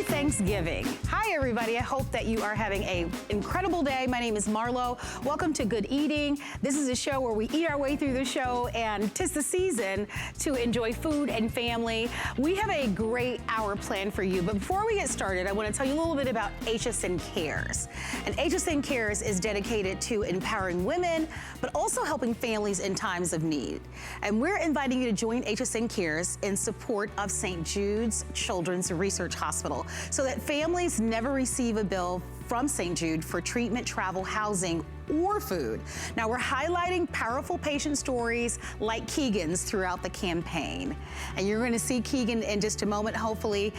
Happy Thanksgiving. Hi, everybody. I hope that you are having an incredible day. My name is Marlo. Welcome to Good Eating. This is a show where we eat our way through the show, and 'tis the season to enjoy food and family. We have a great hour planned for you, but before we get started, I want to tell you a little bit about HSN Cares. And HSN Cares is dedicated to empowering women, but also helping families in times of need. And we're inviting you to join HSN Cares in support of St. Jude's Children's Research Hospital, so that families never receive a bill from St. Jude for treatment, travel, housing, or food. Now, we're highlighting powerful patient stories like Keegan's throughout the campaign. And you're going to see Keegan in just a moment, hopefully.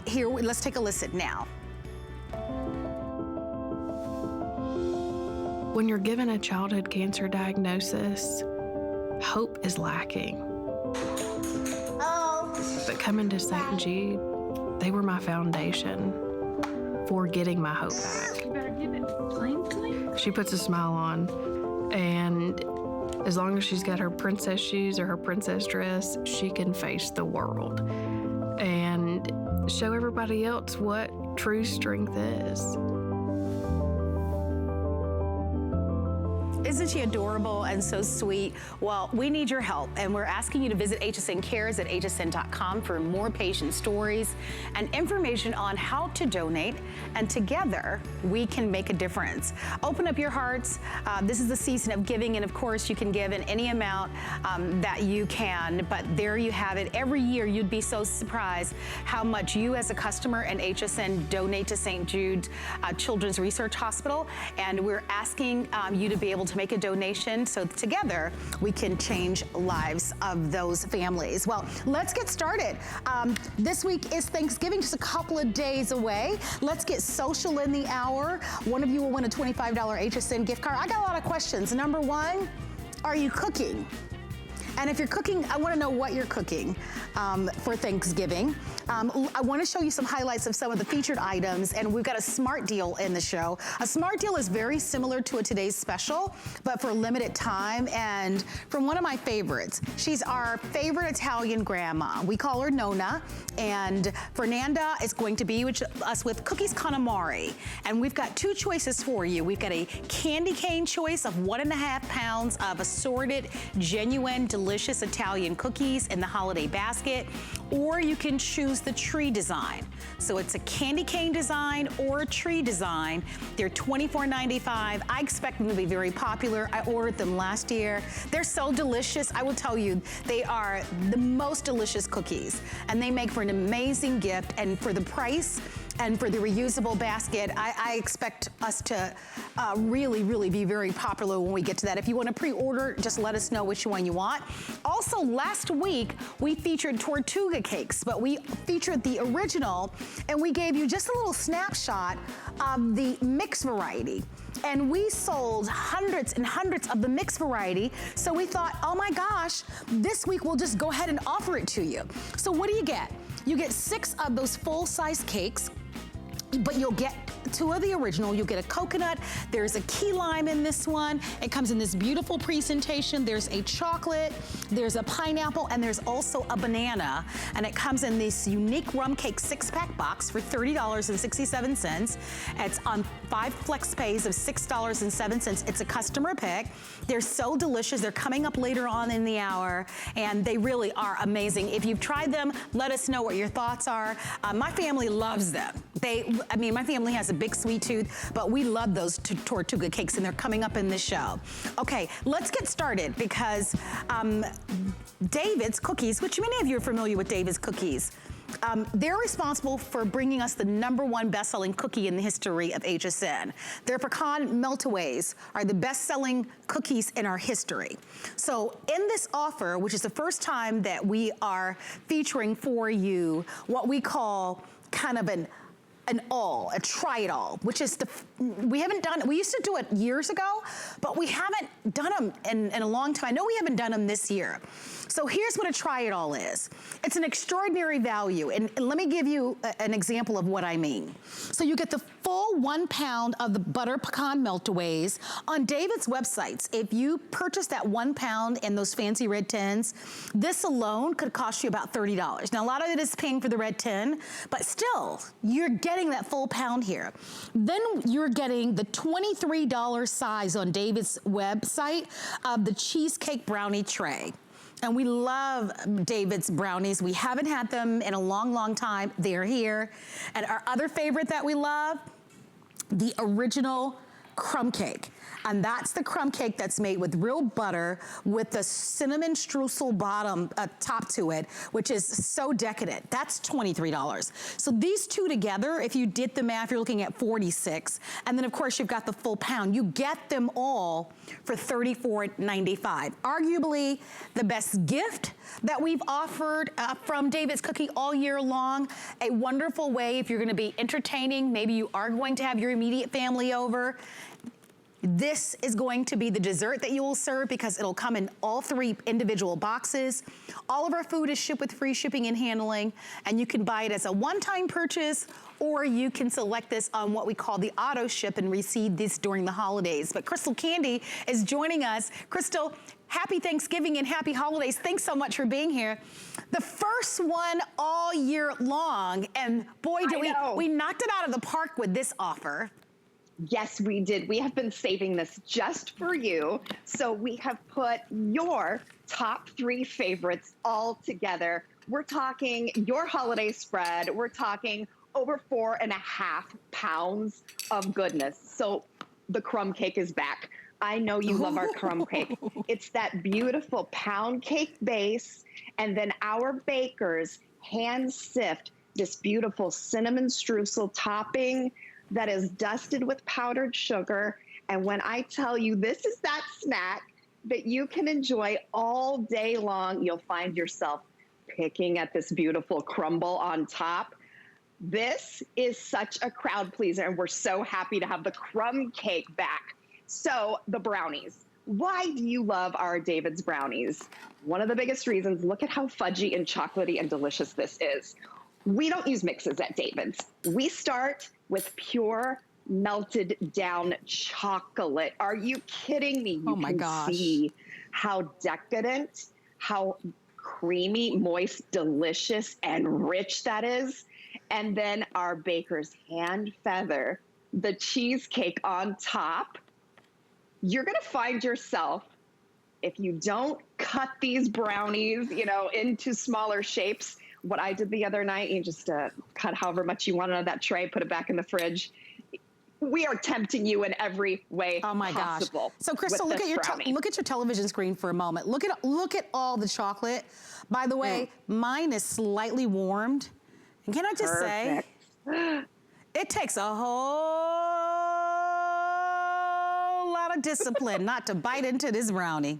Here, let's take a listen now. When you're given a childhood cancer diagnosis, hope is lacking. But coming to St. Jude, they were my foundation for getting my hope back. You better give it plain. She puts a smile on, and as long as she's got her princess shoes or her princess dress, she can face the world and show everybody else what true strength is. Isn't she adorable and so sweet? Well, we need your help, and we're asking you to visit HSN Cares at hsn.com for more patient stories and information on how to donate, and together we can make a difference. Open up your hearts. This is the season of giving, and of course you can give in any amount that you can, but there you have it. Every year you'd be so surprised how much you as a customer and HSN donate to St. Jude Children's Research Hospital, and we're asking you to be able to make a donation so together we can change lives of those families. Well, let's get started. This week is Thanksgiving, just a couple of days away. Let's get social in the hour. One of you will win a $25 HSN gift card. I got a lot of questions. Number one, are you cooking? And if you're cooking, I want to know what you're cooking for Thanksgiving. I want to show you some highlights of some of the featured items, and we've got a smart deal in the show. A smart deal is very similar to a Today's Special, but for a limited time, and from one of my favorites. She's our favorite Italian grandma. We call her Nonna, and Fernanda is going to be with us with cookies con amare. And we've got two choices for you. We've got a candy cane choice of 1.5 pounds of assorted, genuine, delicious Italian cookies in the holiday basket, or you can choose the tree design. So it's a candy cane design or a tree design. They're $24.95. I expect them to be very popular. I ordered them last year. They're so delicious. I will tell you, they are the most delicious cookies, and they make for an amazing gift. And for the price and for the reusable basket, I expect us to really, really be very popular when we get to that. If you want to pre-order, just let us know which one you want. Also, last week, we featured Tortuga cakes, but we featured the original, and we gave you just a little snapshot of the mixed variety. And we sold hundreds and hundreds of the mixed variety, so we thought, oh my gosh, this week we'll just go ahead and offer it to you. So what do you get? You get 6 of those full-size cakes, but you'll get 2 of the original. You'll get a coconut. There's a key lime in this one. It comes in this beautiful presentation. There's a chocolate, there's a pineapple, and there's also a banana. And it comes in this unique rum cake 6-pack box for $30.67. It's on 5 flex pays of $6.07. It's a customer pick. They're so delicious. They're coming up later on in the hour, and they really are amazing. If you've tried them, let us know what your thoughts are. My family loves them. My family has a big sweet tooth, but we love those Tortuga cakes, and they're coming up in this show. Okay, let's get started, because David's Cookies, which many of you are familiar with David's Cookies, they're responsible for bringing us the #1 best-selling cookie in the history of HSN. Their pecan meltaways are the best-selling cookies in our history. So in this offer, which is the first time that we are featuring for you what we call kind of a try-it-all, which is we haven't done, we used to do it years ago, but we haven't done them in a long time. I know we haven't done them this year. So here's what a try it all is. It's an extraordinary value. And let me give you an example of what I mean. So you get the full 1 pound of the butter pecan meltaways on David's websites. If you purchase that 1 pound in those fancy red tins, this alone could cost you about $30. Now a lot of it is paying for the red tin, but still, you're getting that full pound here. Then you're getting the $23 size on David's website of the cheesecake brownie tray. And we love David's brownies. We haven't had them in a long, long time. They're here. And our other favorite that we love, the original crumb cake. And that's the crumb cake that's made with real butter with the cinnamon streusel bottom top to it, which is so decadent. That's $23. So these two together, if you did the math, you're looking at $46. And then of course you've got the full pound. You get them all for $34.95. Arguably the best gift that we've offered from David's Cookie all year long. A wonderful way if you're gonna be entertaining, maybe you are going to have your immediate family over. This is going to be the dessert that you will serve because it'll come in all 3 individual boxes. All of our food is shipped with free shipping and handling, and you can buy it as a one-time purchase, or you can select this on what we call the auto ship and receive this during the holidays. But Crystal Candy is joining us. Crystal, happy Thanksgiving and happy holidays. Thanks so much for being here. The first one all year long, and boy, we knocked it out of the park with this offer. Yes, we did. We have been saving this just for you. So we have put your top 3 favorites all together. We're talking your holiday spread. We're talking over 4.5 pounds of goodness. So the crumb cake is back. I know you love our crumb cake. It's that beautiful pound cake base. And then our bakers hand sift this beautiful cinnamon streusel topping that is dusted with powdered sugar. And when I tell you this is that snack that you can enjoy all day long, you'll find yourself picking at this beautiful crumble on top. This is such a crowd pleaser, and we're so happy to have the crumb cake back. So the brownies. Why do you love our David's brownies? One of the biggest reasons, look at how fudgy and chocolatey and delicious this is. We don't use mixes at David's. We start with pure melted down chocolate. Are you kidding me? You can see how decadent, how creamy, moist, delicious, and rich that is. And then our bakers hand feather the cheesecake on top. You're gonna find yourself, if you don't cut these brownies, into smaller shapes. What I did the other night, you just cut however much you want out of that tray, put it back in the fridge. We are tempting you in every way possible. So Crystal, look at your television screen for a moment. Look at all the chocolate. By the way, mine is slightly warmed. And can I just say, it takes a whole lot of discipline not to bite into this brownie.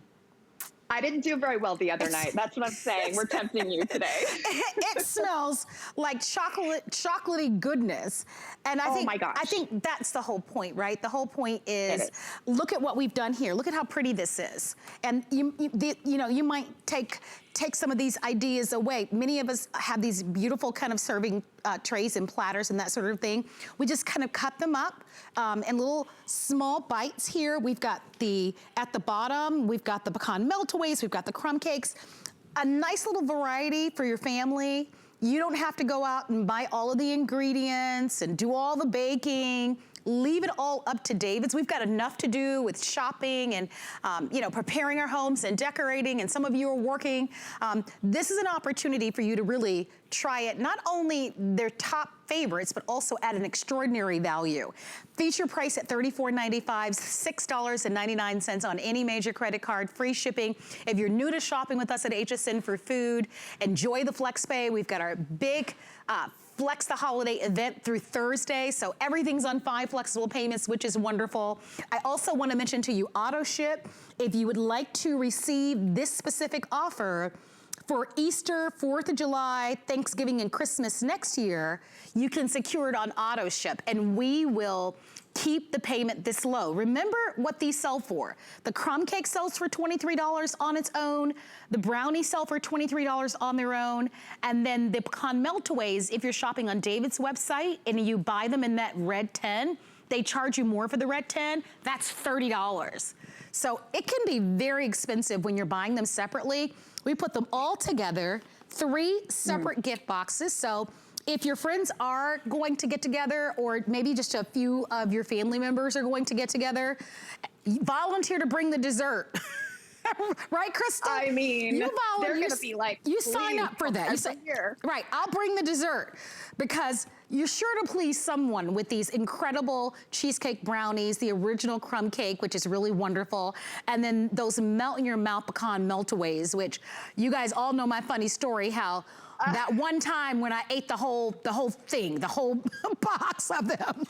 I didn't do very well the other night. That's what I'm saying. We're tempting you today. It smells like chocolatey goodness. And I think that's the whole point, right? The whole point is look at what we've done here. Look at how pretty this is. And you might take some of these ideas away. Many of us have these beautiful kind of serving trays and platters and that sort of thing. We just kind of cut them up in little small bites here. We've got at the bottom, we've got the pecan meltaways, we've got the crumb cakes. A nice little variety for your family. You don't have to go out and buy all of the ingredients and do all the baking. Leave it all up to David's. We've got enough to do with shopping and preparing our homes and decorating, and some of you are working. This is an opportunity for you to really try it, not only their top favorites, but also at an extraordinary value. Feature price at $34.95, $6.99 on any major credit card, free shipping. If you're new to shopping with us at HSN for food, enjoy the Flex Pay. We've got our big Flex the Holiday event through Thursday, so everything's on 5 flexible payments, which is wonderful. I also want to mention to you auto ship. If you would like to receive this specific offer for Easter, 4th of July, Thanksgiving, and Christmas next year, you can secure it on auto ship, and we will keep the payment this low. Remember what these sell for. The crumb cake sells for $23 on its own. The brownies sell for $23 on their own. And then the pecan meltaways, if you're shopping on David's website and you buy them in that red 10, they charge you more for the red 10, that's $30. So it can be very expensive when you're buying them separately. We put them all together, 3 separate gift boxes. So if your friends are going to get together, or maybe just a few of your family members are going to get together, volunteer to bring the dessert. Right, Crystal? I mean, you they're gonna be like, you sign up for that. You say, right, I'll bring the dessert, because you're sure to please someone with these incredible cheesecake brownies, the original crumb cake, which is really wonderful, and then those melt in your mouth pecan meltaways, which you guys all know my funny story, how that one time when I ate the whole thing, the whole box of them.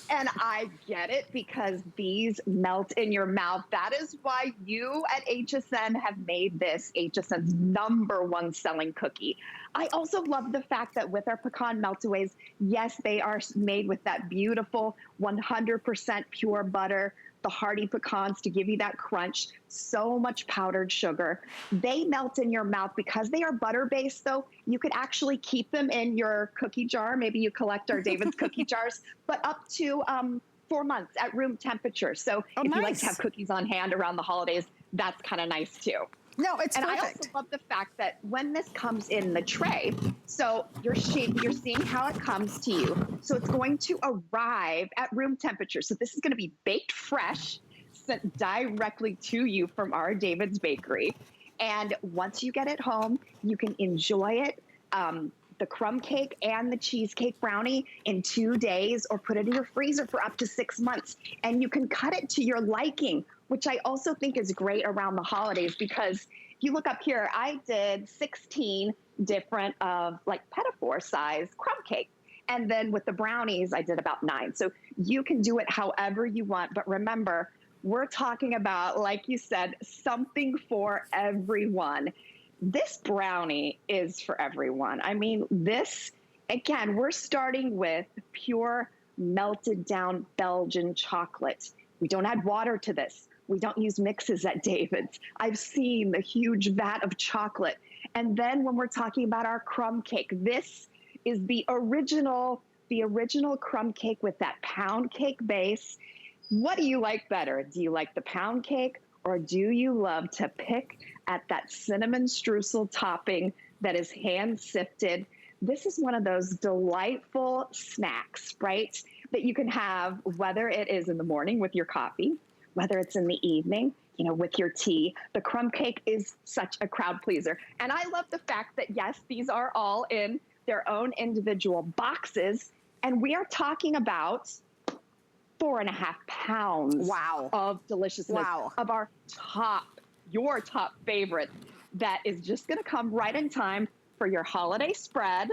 And I get it, because these melt in your mouth. That is why you at HSN have made this HSN's #1 selling cookie. I also love the fact that with our pecan meltaways, yes, they are made with that beautiful 100% pure butter, the hearty pecans to give you that crunch, so much powdered sugar. They melt in your mouth because they are butter-based, though. You could actually keep them in your cookie jar. Maybe you collect our David's cookie jars, but up to 4 months at room temperature. So if you like to have cookies on hand around the holidays, that's kind of nice too. No, it's and perfect. I also love the fact that when this comes in the tray, so you're seeing how it comes to you. So it's going to arrive at room temperature. So this is going to be baked fresh, sent directly to you from our David's Bakery. And once you get it home, you can enjoy it, the crumb cake and the cheesecake brownie, in 2 days, or put it in your freezer for up to 6 months. And you can cut it to your liking, which I also think is great around the holidays, because if you look up here, I did 16 different like pedophore size crumb cake. And then with the brownies, I did about 9. So you can do it however you want. But remember, we're talking about, like you said, something for everyone. This brownie is for everyone. I mean, this, again, we're starting with pure melted down Belgian chocolate. We don't add water to this. We don't use mixes at David's. I've seen the huge vat of chocolate. And then when we're talking about our crumb cake, this is the original crumb cake with that pound cake base. What do you like better? Do you like the pound cake, or do you love to pick at that cinnamon streusel topping that is hand sifted? This is one of those delightful snacks, right? That you can have, whether it is in the morning with your coffee, whether it's in the evening, you know, with your tea. The crumb cake is such a crowd pleaser. And I love the fact that, yes, these are all in their own individual boxes. And we are talking about 4.5 pounds of deliciousness of our your top favorite, that is just going to come right in time for your holiday spread.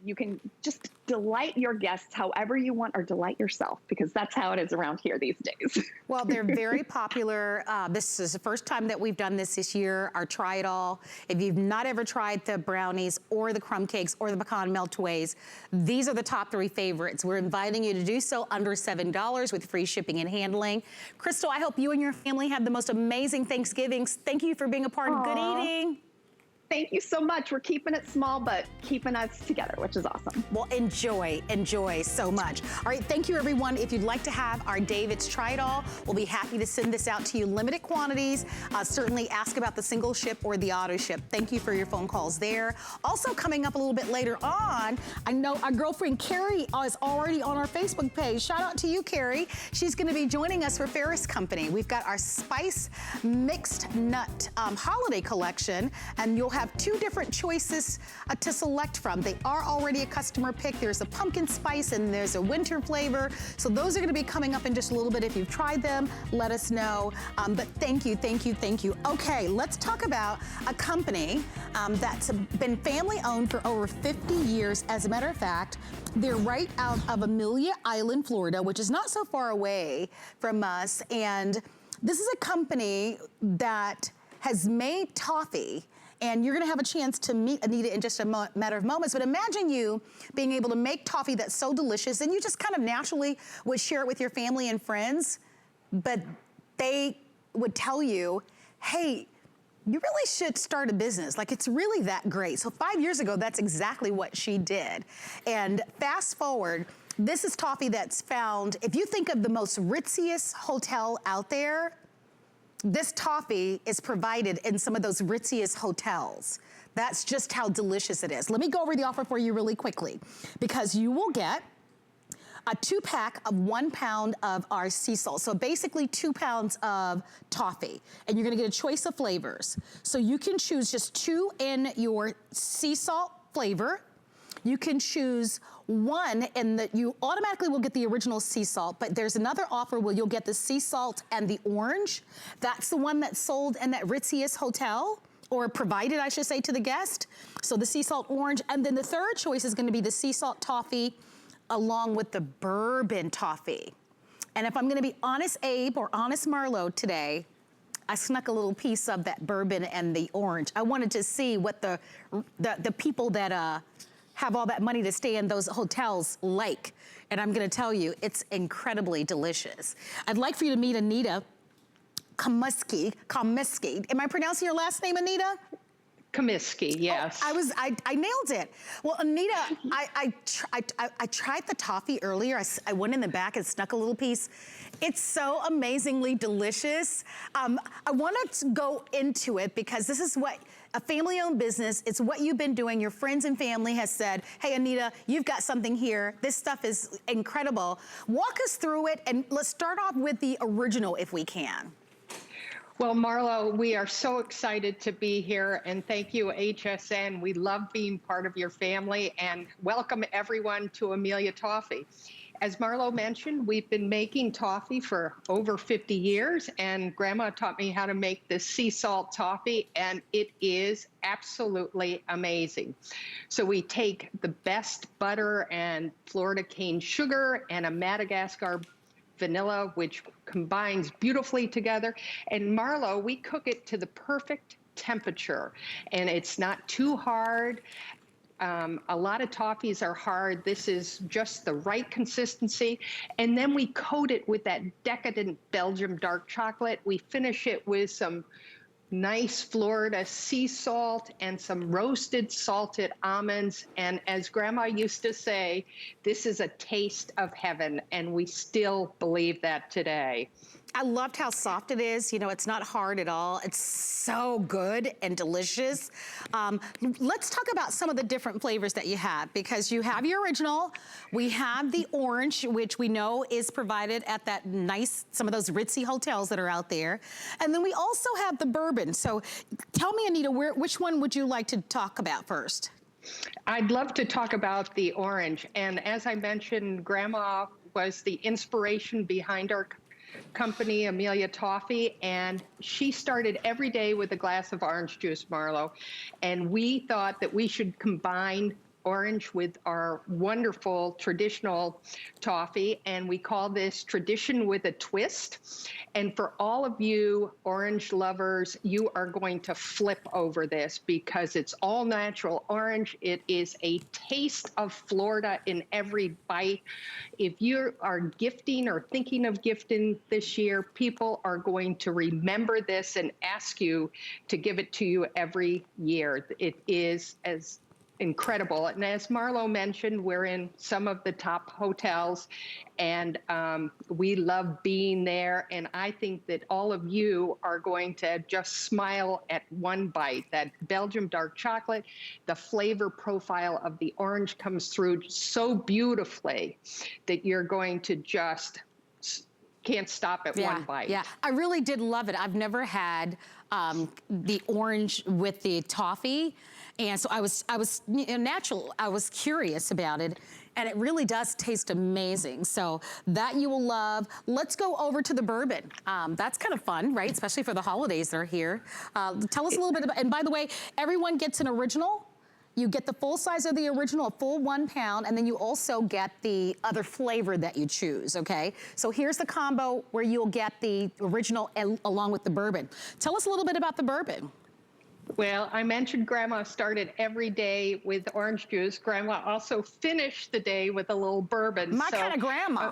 You can just delight your guests however you want, or delight yourself, because that's how it is around here these days. Well, they're very popular. This is the first time that we've done this year, our Try It All. If you've not ever tried the brownies or the crumb cakes or the pecan meltaways, these are the top 3 favorites. We're inviting you to do so under $7 with free shipping and handling. Crystal, I hope you and your family have the most amazing Thanksgivings. Thank you for being a part of Good Eating. Thank you so much. We're keeping it small, but keeping us together, which is awesome. Well, enjoy so much. All right, thank you, everyone. If you'd like to have our David's Try It All, we'll be happy to send this out to you. Limited quantities. Certainly ask about the single ship or the auto ship. Thank you for your phone calls there. Also coming up a little bit later on, I know our girlfriend Carrie is already on our Facebook page. Shout out to you, Carrie. She's going to be joining us for Ferris Company. We've got our spice mixed nut holiday collection, and you'll have 2 different choices to select from. They are already a customer pick. There's a pumpkin spice and there's a winter flavor. So those are going to be coming up in just a little bit. If you've tried them, let us know. But thank you. Okay, let's talk about a company that's been family owned for over 50 years. As a matter of fact, they're right out of Amelia Island, Florida, which is not so far away from us. And this is a company that has made toffee and you're gonna have a chance to meet Anita in just a matter of moments, but imagine you being able to make toffee that's so delicious, and you just kind of naturally would share it with your family and friends, but they would tell you, hey, you really should start a business. Like, it's really that great. So 5 years ago, that's exactly what she did. And fast forward, this is toffee that's found, if you think of the most ritziest hotel out there, this toffee is provided in some of those ritziest hotels. That's just how delicious it is. Let me go over the offer for you really quickly, because you will get a 2-pack of 1 pound of our sea salt. So basically 2 pounds of toffee, and you're gonna get a choice of flavors. So you can choose just 2 in your sea salt flavor. You can choose 1 in the, you automatically will get the original sea salt, but there's another offer where you'll get the sea salt and the orange. That's the one that's sold in that ritziest hotel, or provided, I should say, to the guest. So the sea salt orange, and then the third choice is gonna be the sea salt toffee along with the bourbon toffee. And if I'm gonna be honest, Abe, or honest Marlo today, I snuck a little piece of that bourbon and the orange. I wanted to see what the people that have all that money to stay in those hotels like. And I'm gonna tell you, it's incredibly delicious. I'd like for you to meet Anita Komisky. Am I pronouncing your last name, Anita? Komisky, yes. Oh, I nailed it. Well, Anita, I tried the toffee earlier. I went in the back and snuck a little piece. It's so amazingly delicious. I wanted to go into it because this is what a family-owned business, it's what you've been doing. Your friends and family has said, hey, Anita, you've got something here. This stuff is incredible. Walk us through it, and let's start off with the original if we can. Well, Marlo, we are so excited to be here, and thank you, HSN. We love being part of your family, and welcome everyone to Amelia Toffee. As Marlo mentioned, we've been making toffee for over 50 years, and Grandma taught me how to make this sea salt toffee, and it is absolutely amazing. So we take the best butter and Florida cane sugar and a Madagascar vanilla, which combines beautifully together. And Marlo, we cook it to the perfect temperature, and it's not too hard. A lot of toffees are hard. This is just the right consistency. And then we coat it with that decadent Belgium dark chocolate. We finish it with some nice Florida sea salt and some roasted salted almonds. And as Grandma used to say, this is a taste of heaven, and we still believe that today. I loved how soft it is. You know, it's not hard at all. It's so good and delicious. Let's talk about some of the different flavors that you have, because you have your original. We have the orange, which we know is provided at that nice, some of those ritzy hotels that are out there. And then we also have the bourbon. So tell me, Anita, which one would you like to talk about first? I'd love to talk about the orange. And as I mentioned, Grandma was the inspiration behind our company, Amelia Toffee, and she started every day with a glass of orange juice, Marlo. And we thought that we should combine orange with our wonderful traditional toffee, and we call this Tradition with a Twist. And for all of you orange lovers, you are going to flip over this because it's all natural orange. It is a taste of Florida in every bite. If you are gifting or thinking of gifting this year, people are going to remember this and ask you to give it to you every year. It is as incredible. And as Marlo mentioned, we're in some of the top hotels, and we love being there. And I think that all of you are going to just smile at one bite. That Belgium dark chocolate, the flavor profile of the orange comes through so beautifully that you're going to just can't stop at one bite. Yeah, I really did love it. I've never had the orange with the toffee. And so I was natural. I was curious about it, and it really does taste amazing. So that you will love. Let's go over to the bourbon. That's kind of fun, right? Especially for the holidays that are here. Tell us a little bit about, and by the way, everyone gets an original. You get the full size of the original, a full 1 pound, and then you also get the other flavor that you choose, okay? So here's the combo where you'll get the original along with the bourbon. Tell us a little bit about the bourbon. Well, I mentioned Grandma started every day with orange juice. Grandma also finished the day with a little bourbon. My kind of grandma.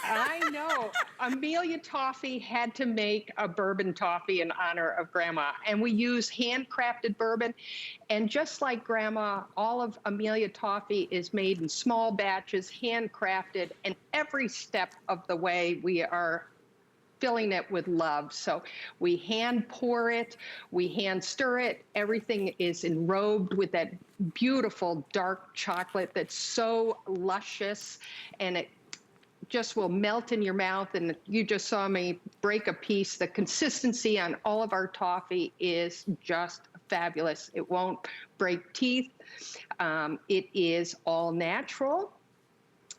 I know. Amelia Toffee had to make a bourbon toffee in honor of Grandma, and we use handcrafted bourbon. And just like Grandma, all of Amelia Toffee is made in small batches, handcrafted, and every step of the way we are filling it with love. So we hand pour it, we hand stir it. Everything is enrobed with that beautiful dark chocolate that's so luscious, and it just will melt in your mouth. And you just saw me break a piece. The consistency on all of our toffee is just fabulous. It won't break teeth. It is all natural.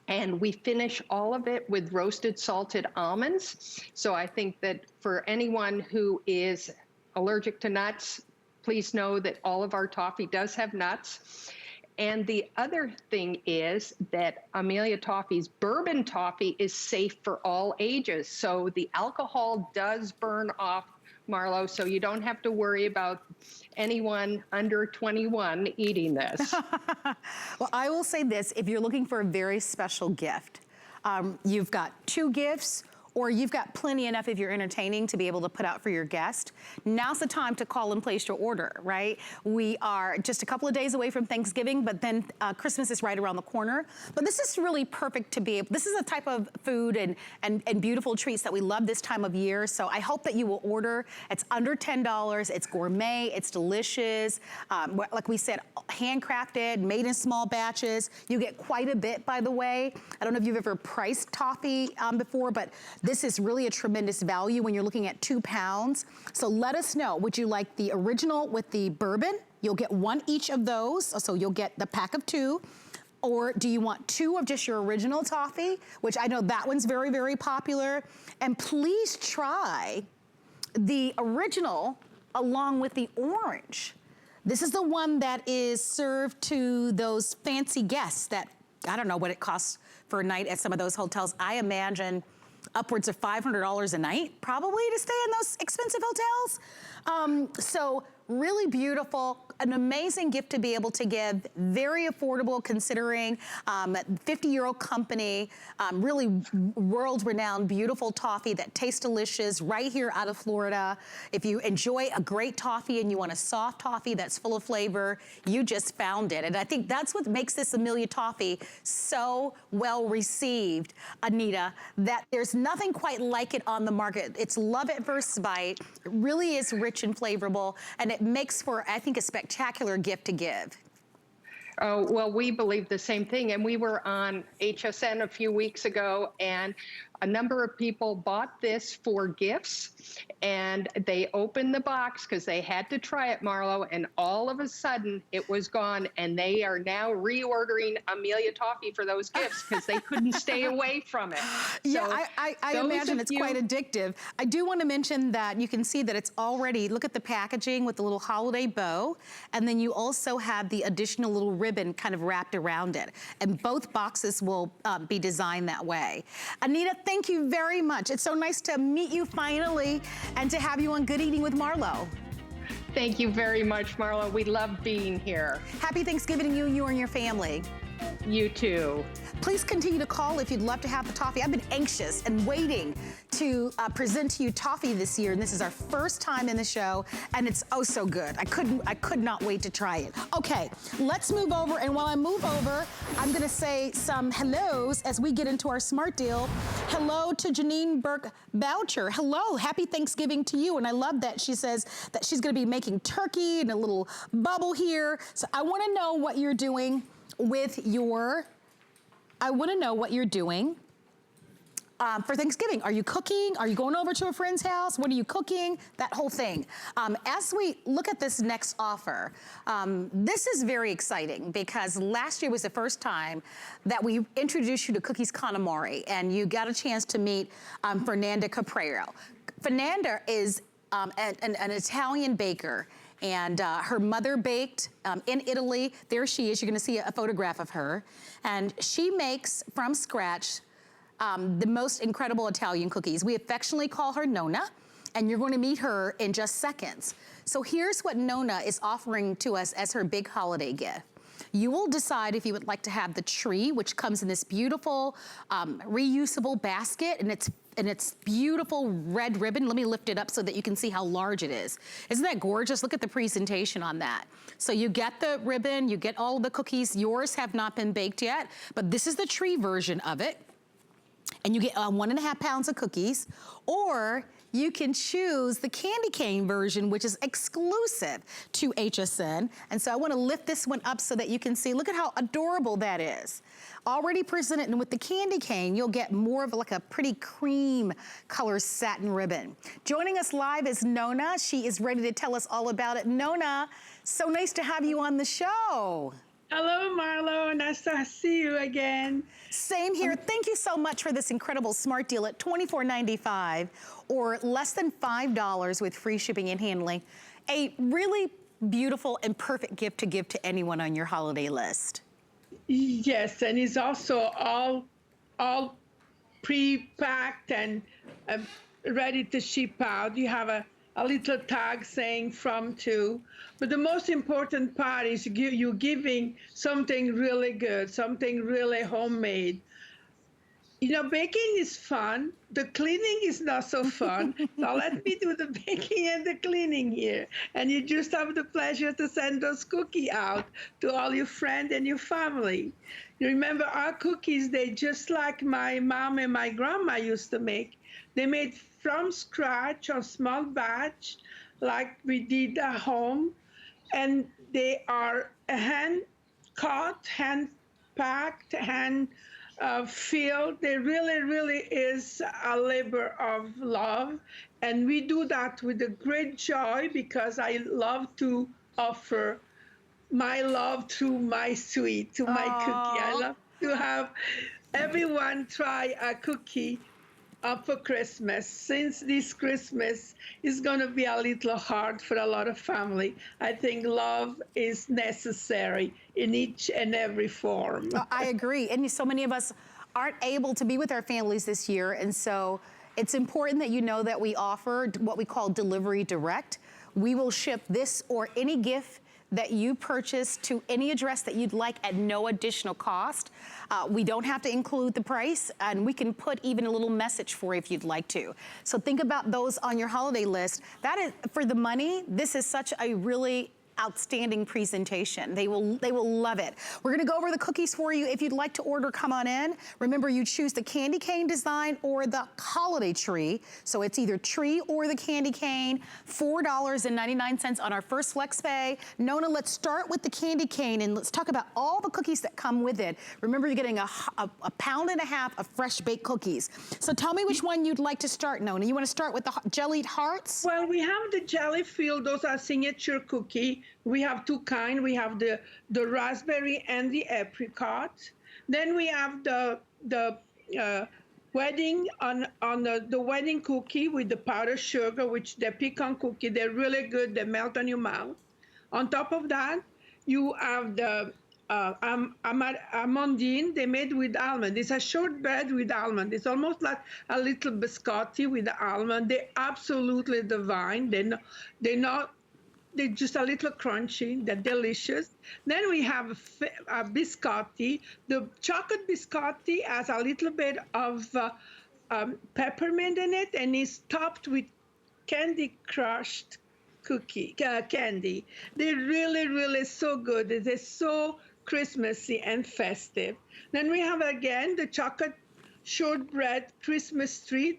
And we finish all of it with roasted salted almonds. So I think that for anyone who is allergic to nuts, please know that all of our toffee does have nuts. And the other thing is that Amelia Toffee's bourbon toffee is safe for all ages. So the alcohol does burn off, Marlo, so you don't have to worry about anyone under 21 eating this. Well, I will say this, if you're looking for a very special gift, you've got 2 gifts, or you've got plenty enough if you're entertaining to be able to put out for your guest, now's the time to call and place your order, right? We are just a couple of days away from Thanksgiving, but then Christmas is right around the corner. But this is really perfect to be able, this is a type of food and beautiful treats that we love this time of year. So I hope that you will order. It's under $10, it's gourmet, it's delicious. Like we said, handcrafted, made in small batches. You get quite a bit, by the way. I don't know if you've ever priced toffee before, but this is really a tremendous value when you're looking at 2 pounds. So let us know, would you like the original with the bourbon? You'll get 1 each of those, so you'll get the pack of 2. Or do you want 2 of just your original toffee, which I know that one's very, very popular. And please try the original along with the orange. This is the one that is served to those fancy guests that, I don't know what it costs for a night at some of those hotels. I imagine upwards of $500 a night, probably, to stay in those expensive hotels. So really beautiful, an amazing gift to be able to give, very affordable considering 50-year-old company, really world-renowned, beautiful toffee that tastes delicious right here out of Florida. If you enjoy a great toffee and you want a soft toffee that's full of flavor, you just found it. And I think that's what makes this Amelia Toffee so well received, Anita, that there's nothing quite like it on the market. It's love at first bite. It really is rich and flavorful, and it makes for, I think, a spectacular gift to give. Oh, well, we believe the same thing. And we were on HSN a few weeks ago, and a number of people bought this for gifts, and they opened the box because they had to try it, Marlo, and all of a sudden it was gone, and they are now reordering Amelia Toffee for those gifts because they couldn't stay away from it. Yeah, so I imagine it's quite addictive. I do want to mention that you can see that it's already, look at the packaging with the little holiday bow, and then you also have the additional little ribbon kind of wrapped around it, and both boxes will be designed that way. Anita, thank you very much. It's so nice to meet you finally and to have you on Good Eating with Marlo. Thank you very much, Marlo. We love being here. Happy Thanksgiving to you and your family. You too. Please continue to call if you'd love to have the toffee. I've been anxious and waiting to present to you toffee this year, and this is our first time in the show, and it's oh so good. I could not wait to try it. Okay, let's move over, and while I move over, I'm gonna say some hellos as we get into our smart deal. Hello to Janine Burke-Boucher. Hello, happy Thanksgiving to you, and I love that she says that she's gonna be making turkey and a little bubble here. So I wanna know what you're doing with your, for Thanksgiving. Are you cooking? Are you going over to a friend's house? What are you cooking? That whole thing. As we look at this next offer, this is very exciting because last year was the first time that we introduced you to Cookies Connemari, and you got a chance to meet Fernanda Caprero. Fernanda is an Italian baker, and her mother baked in Italy. There she is. You're gonna see a photograph of her. And she makes from scratch the most incredible Italian cookies. We affectionately call her Nonna. and you're going to meet her in just seconds. So here's what Nona is offering to us as her big holiday gift. You will decide if you would like to have the tree, which comes in this beautiful reusable basket, and it's beautiful red ribbon. Let me lift it up so that you can see how large it is. Isn't that gorgeous? Look at the presentation on that. So you get the ribbon, you get all of the cookies. Yours have not been baked yet, but this is the tree version of it. And you get 1.5 pounds of cookies, or you can choose the candy cane version, which is exclusive to HSN. And so I want to lift this one up so that you can see, look at how adorable that is. Already presented, and with the candy cane, you'll get more of like a pretty cream color satin ribbon. Joining us live is Nona. She is ready to tell us all about it. Nona, so nice to have you on the show. Hello, Marlo. Nice to see you again. Same here. Thank you so much for this incredible smart deal at $24.95 or less than $5 with free shipping and handling. A really beautiful and perfect gift to give to anyone on your holiday list. Yes, and it's also all pre-packed and ready to ship out. You have a little tag saying from to. But the most important part is you giving something really good, something really homemade. You know, baking is fun. The cleaning is not so fun. So let me do the baking and the cleaning here. And you just have the pleasure to send those cookies out to all your friends and your family. You remember our cookies, they just like my mom and my grandma used to make. They made from scratch or small batch, like we did at home. And they are hand cut, hand packed, hand filled. They really is a labor of love. And we do that with a great joy because I love to offer my love through my sweet, to my cookie. I love to have everyone try a cookie for Christmas. Since this Christmas is going to be a little hard for a lot of family, I think love is necessary in each and every form. I agree. And so many of us aren't able to be with our families this year. And so it's important that you know that we offer what we call delivery direct. We will ship this or any gift that you purchase to any address that you'd like at no additional cost. We don't have to include the price, and we can put even a little message for you if you'd like to. So think about those on your holiday list. That is, for the money, this is such a really outstanding presentation. They will love it. We're gonna go over the cookies for you. If you'd like to order, come on in. Remember, you choose the candy cane design or the holiday tree. So it's either tree or the candy cane. $4.99 on our first flex pay. Nona, let's start with the candy cane and let's talk about all the cookies that come with it. Remember, you're getting a 1.5 pounds of fresh baked cookies. So tell me which one you'd like to start, Nona. You wanna start with the jellied hearts? Well, we have the jelly filled, those are signature cookie. We have two kinds. We have the raspberry and the apricot. Then we have the wedding on the wedding cookie with the powdered sugar, which the pecan cookie. They're really good. They melt on your mouth. On top of that, you have the amandine. They made with almond. It's a shortbread with almond. It's almost like a little biscotti with the almond. They're absolutely divine. They're just a little crunchy. They're delicious. Then we have a biscotti. The chocolate biscotti has a little bit of peppermint in it, and is topped with candy crushed candy. They're really so good. They're so Christmassy and festive. Then we have again the chocolate shortbread Christmas tree.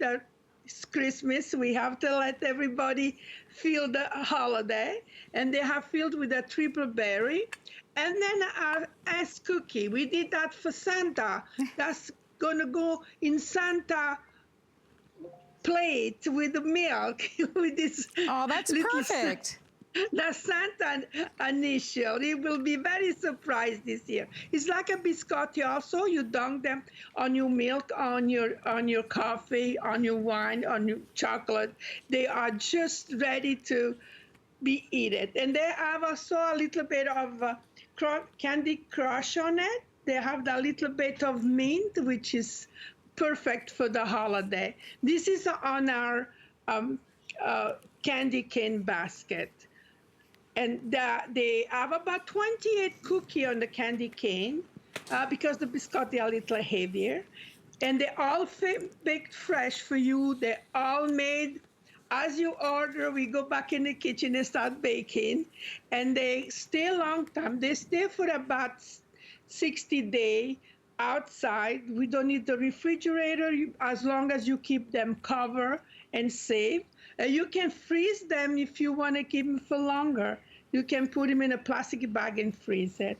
It's Christmas. We have to let everybody feel the holiday. And they have filled with a triple berry. And then our ice cookie. We did that for Santa. That's going to go in Santa plate with the milk. With this that's perfect. The Santa initial. He will be very surprised this year. It's like a biscotti also. You dunk them on your milk, on your coffee, on your wine, on your chocolate. They are just ready to be eaten. And they have also a little bit of candy crush on it. They have a little bit of mint, which is perfect for the holiday. This is on our candy cane basket. And they have about 28 cookies on the candy cane because the biscotti are a little heavier. And they're all baked fresh for you. They're all made as you order. We go back in the kitchen and start baking. And they stay a long time. They stay for about 60 days outside. We don't need the refrigerator as long as you keep them covered and safe. You can freeze them if you want to keep them for longer. You can put them in a plastic bag and freeze it.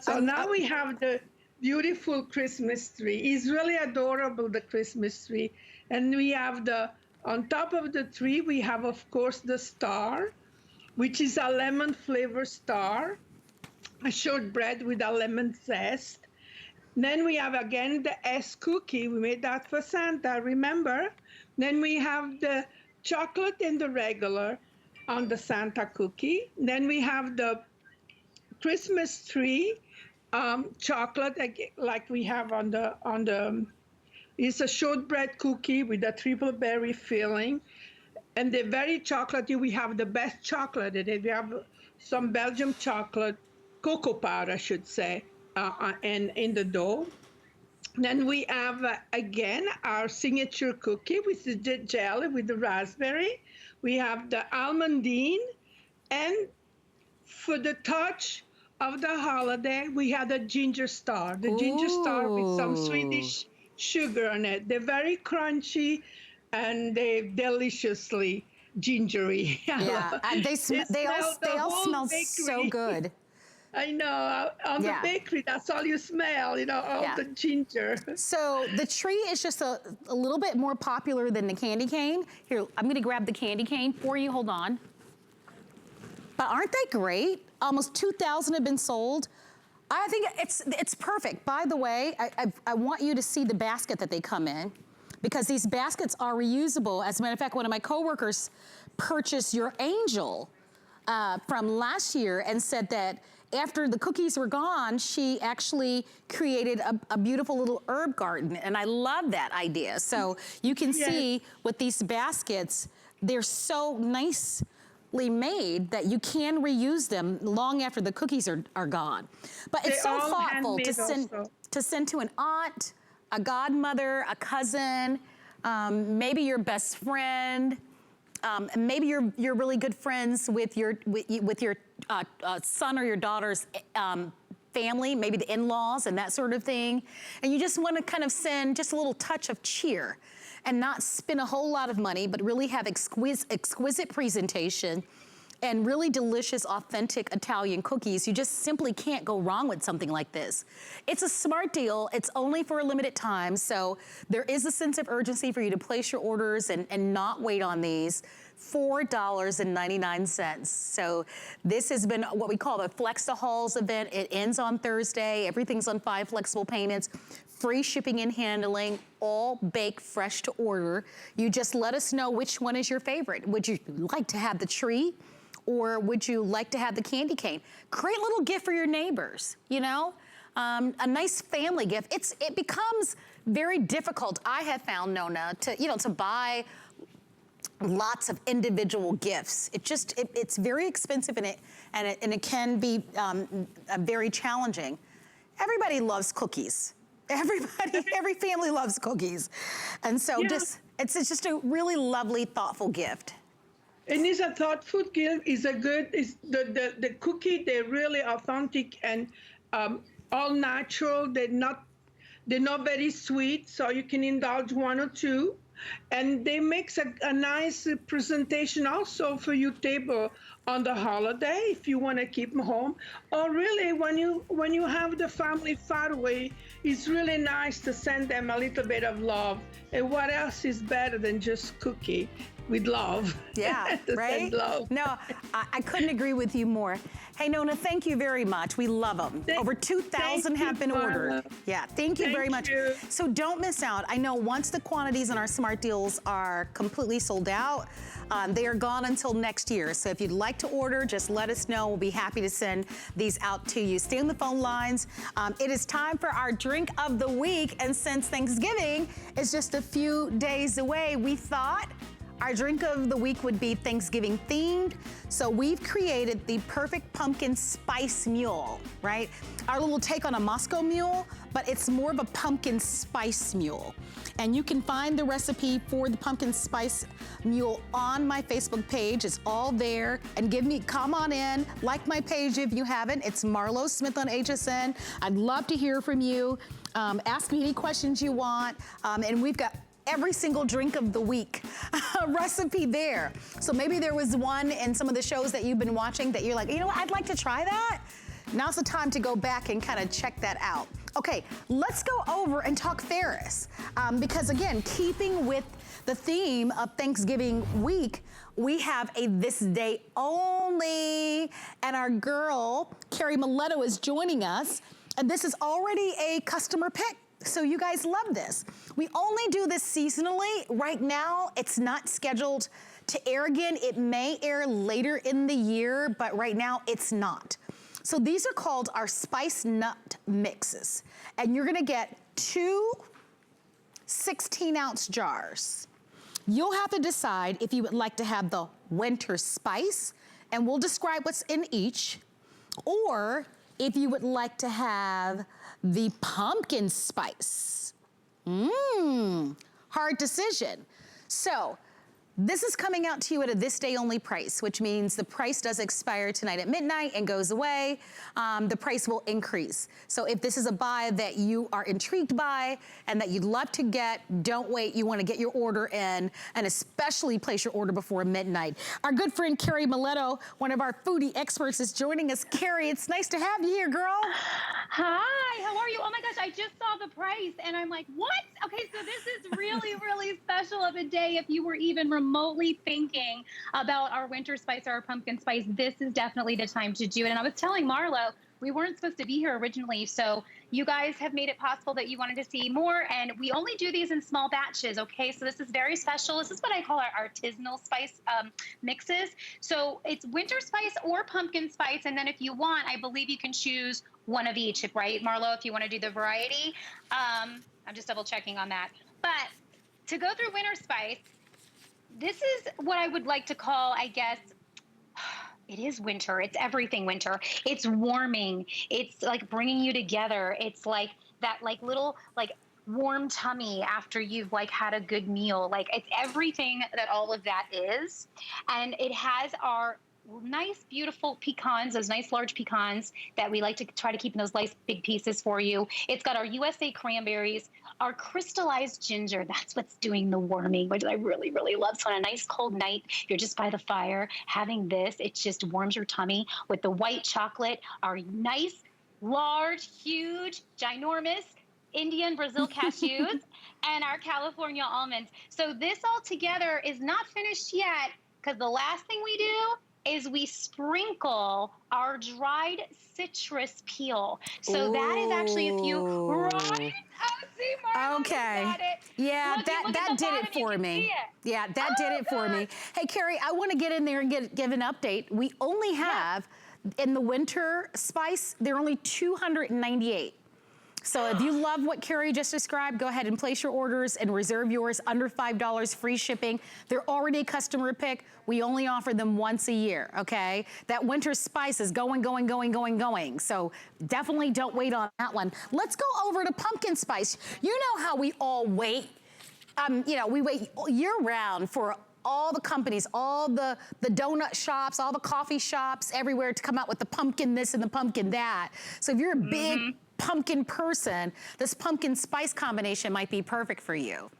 So now we have the beautiful Christmas tree. It's really adorable, the Christmas tree. And we have on top of the tree, we have, of course, the star, which is a lemon flavor star, a shortbread with a lemon zest. Then we have, again, the S cookie. We made that for Santa, remember? Then we have the chocolate and the regular on the Santa cookie. Then we have the Christmas tree chocolate, like we have on the it's a shortbread cookie with a triple berry filling. And the very chocolatey, we have the best chocolate in it. We have some Belgian chocolate, cocoa powder, I should say, and in the dough. Then we have, again, our signature cookie with the jelly with the raspberry. We have the almondine. And for the touch of the holiday, we have the ginger star. The ginger star with some Swedish sugar on it. They're very crunchy and they're deliciously gingery. Yeah, they all smell so good. I know, on the bakery, that's all you smell, all the ginger. So the tree is just a little bit more popular than the candy cane. Here, I'm gonna grab the candy cane for you, hold on. But aren't they great? Almost 2,000 have been sold. I think it's perfect. By the way, I want you to see the basket that they come in, because these baskets are reusable. As a matter of fact, one of my coworkers purchased your angel from last year and said that after the cookies were gone, she actually created a beautiful little herb garden, and I love that idea. So you can see with these baskets, they're so nicely made that you can reuse them long after the cookies are gone. But it's so thoughtful to send to an aunt, a godmother, a cousin, maybe your best friend. Maybe you're really good friends with your son or your daughter's family, maybe the in-laws and that sort of thing. And you just want to kind of send just a little touch of cheer and not spend a whole lot of money, but really have exquisite presentation and really delicious, authentic Italian cookies. You just simply can't go wrong with something like this. It's a smart deal. It's only for a limited time, so there is a sense of urgency for you to place your orders and not wait on these. $4.99. So this has been what we call the Flex to Halls event. It ends on Thursday. Everything's on 5 flexible payments. Free shipping and handling, all baked fresh to order. You just let us know which one is your favorite. Would you like to have the tree, or would you like to have the candy cane? Create a little gift for your neighbors, a nice family gift. It becomes very difficult, I have found, Nona, to buy lots of individual gifts. It's very expensive, and it can be very challenging. Everybody loves cookies. Every family loves cookies. And so it's just a really lovely, thoughtful gift. And it's a thoughtful gift. The cookie, they're really authentic and all natural. They're not very sweet, so you can indulge one or two. And they make a nice presentation also for your table on the holiday if you want to keep them home. Or really, when you have the family far away, it's really nice to send them a little bit of love. And what else is better than just cookie with love? Yeah, right? Love. No, I couldn't agree with you more. Hey, Nona, thank you very much. We love them. Over 2,000 have been ordered. Yeah, thank you very much. So don't miss out. I know once the quantities in our Smart Deals are completely sold out, they are gone until next year. So if you'd like to order, just let us know. We'll be happy to send these out to you. Stay on the phone lines. It is time for our drink of the week. And since Thanksgiving is just a few days away, we thought Our drink of the week would be Thanksgiving themed. So we've created the perfect pumpkin spice mule, right? Our little take on a Moscow mule, but it's more of a pumpkin spice mule. And you can find the recipe for the pumpkin spice mule on my Facebook page. It's all there. And come on in, like my page if you haven't. It's Marlo Smith on HSN. I'd love to hear from you. Ask me any questions you want. And we've got every single drink of the week recipe there. So maybe there was one in some of the shows that you've been watching that you're like, you know what, I'd like to try that. Now's the time to go back and kind of check that out. Okay, let's go over and talk Ferris. Because again, keeping with the theme of Thanksgiving week, we have a this day only, and our girl, Carrie Miletto, is joining us. And this is already a customer pick. So you guys love this. We only do this seasonally. Right now, it's not scheduled to air again. It may air later in the year, but right now it's not. So these are called our spice nut mixes. And you're gonna get 2 16-ounce jars. You'll have to decide if you would like to have the winter spice, and we'll describe what's in each, or if you would like to have the pumpkin spice. Hard decision. So this is coming out to you at a this day only price, which means the price does expire tonight at midnight and goes away. The price will increase. So if this is a buy that you are intrigued by and that you'd love to get, don't wait. You want to get your order in, and especially place your order before midnight. Our good friend Carrie Miletto, one of our foodie experts, is joining us. Carrie, it's nice to have you here, girl. Hi, how are you? Oh my gosh, I just saw the price and I'm like, what? Okay, so this is really, really special of a day. If you were even remotely thinking about our winter spice or our pumpkin spice, this is definitely the time to do it. And I was telling Marlo, we weren't supposed to be here originally, so you guys have made it possible that you wanted to see more, and we only do these in small batches, okay? So this is very special. This is what I call our artisanal spice mixes. So it's winter spice or pumpkin spice, and then if you want, I believe you can choose one of each, right, Marlo, if you want to do the variety? I'm just double checking on that. But to go through winter spice, this is what I would like to call, I guess, it is winter. It's everything winter. It's warming. It's like bringing you together. It's like that little warm tummy after you've had a good meal. Like it's everything that all of that is. And it has our nice, beautiful pecans, those nice large pecans that we like to try to keep in those nice big pieces for you. It's got our USA cranberries, our crystallized ginger. That's what's doing the warming, which I really, really love. So on a nice cold night, you're just by the fire having this, it just warms your tummy with the white chocolate, our nice, large, huge, ginormous Indian Brazil cashews, and our California almonds. So this all together is not finished yet, because the last thing we do is we sprinkle our dried citrus peel. So that is actually, if you, right? Oh, see, Marlo, okay. got it. Yeah, Look, that did it for me. Yeah, that did it for me. Hey, Carrie, I want to get in there and give an update. We only have, in the winter spice, they're only 298. So if you love what Carrie just described, go ahead and place your orders and reserve yours under $5, free shipping. They're already a customer pick. We only offer them once a year, okay? That winter spice is going. So definitely don't wait on that one. Let's go over to pumpkin spice. You know how we all wait. We wait year round for all the companies, all the donut shops, all the coffee shops, everywhere to come out with the pumpkin this and the pumpkin that. So if you're a big pumpkin person, this pumpkin spice combination might be perfect for you.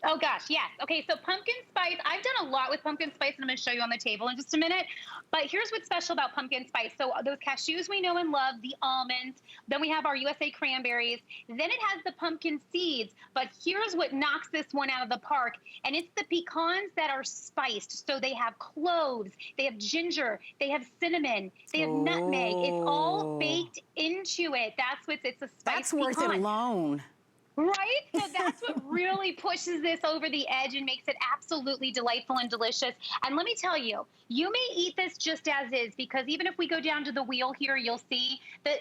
Oh gosh, yes. Okay, so pumpkin spice, I've done a lot with pumpkin spice, and I'm gonna show you on the table in just a minute. But here's what's special about pumpkin spice. So those cashews we know and love, the almonds, then we have our USA cranberries, then it has the pumpkin seeds. But here's what knocks this one out of the park, and it's the pecans that are spiced. So they have cloves, they have ginger, they have cinnamon, they have nutmeg. It's all baked into it. It's a spice That's worth it alone. Right? So that's what really pushes this over the edge and makes it absolutely delightful and delicious. And let me tell you, you may eat this just as is, because even if we go down to the wheel here, you'll see that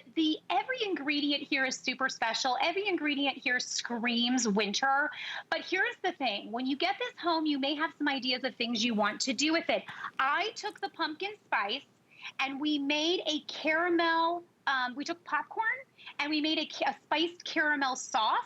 every ingredient here is super special. Every ingredient here screams winter. But here's the thing. When you get this home, you may have some ideas of things you want to do with it. I took the pumpkin spice and we made a caramel, we took popcorn and we made a spiced caramel sauce